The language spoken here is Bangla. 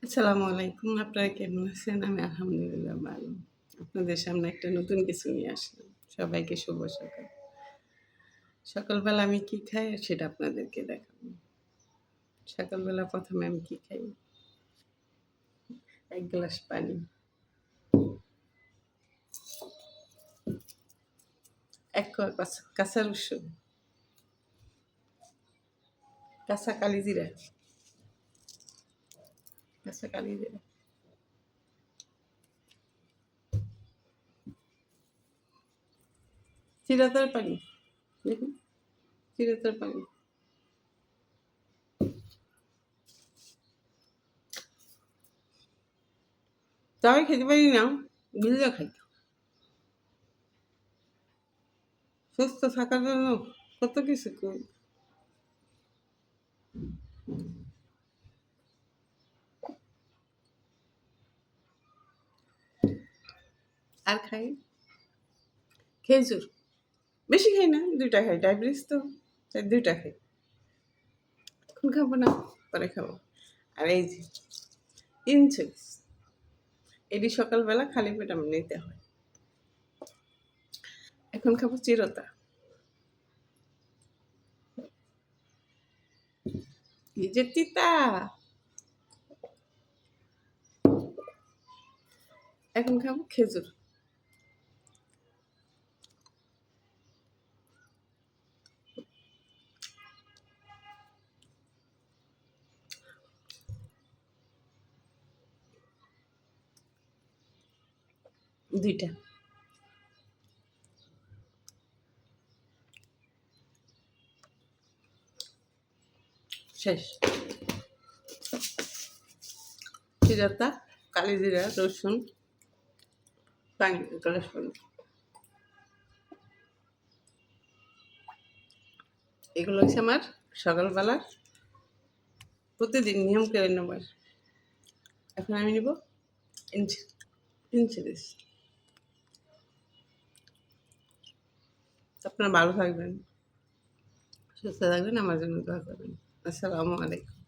আসসালামু আলাইকুম। আপনারা কেমন আছেন? আমি আলহামদুলিল্লাহ ভালো। আপনাদের সামনে একটা নতুন কিছু নিয়ে আসলাম। সবাইকে শুভ সকাল। সকালবেলা আমি কি খাই সেটা আপনাদেরকে দেখাবো। সকালবেলা ১ম এ আমি কি খাই? ১ গ্লাস পানি, ১ কোয়া কাঁচা রসুন, কাঁচা কালিজিরা, কাঁচা কালিজিরা, চিরাতার পানি, দেখুন চিরাতার পানি। চাই খেতে পারি না, ভিজা খাই। সুস্থ থাকার জন্য কত কিছু করি। আর খাই খেজুর। বেশি খাই না, ২ টা খাই। ডায়াবেটিস তো তাই ২ টা খাই। এখন খাবো না, পরে খাবো। আর এই যে ইনসুলিন, এটি সকালবেলা খালি পেটে আমার নিতে হয়। এখন খাবো চিরতা। এই যে তিতা, এখন খাবো খেজুর। দুইটা শেষ। চিরতা, কালিজিরা, রসুন, পানি, গ্লাস পানি। এগুলো হচ্ছে আমার সকালবেলা প্রতিদিন নিয়ম করে নেবার। এখন আমি নিব ইনসুলিন। আপনারা ভালো থাকবেন, সুস্থ থাকবেন, আমার জন্য দোয়া করবেন। আসসালামু আলাইকুম।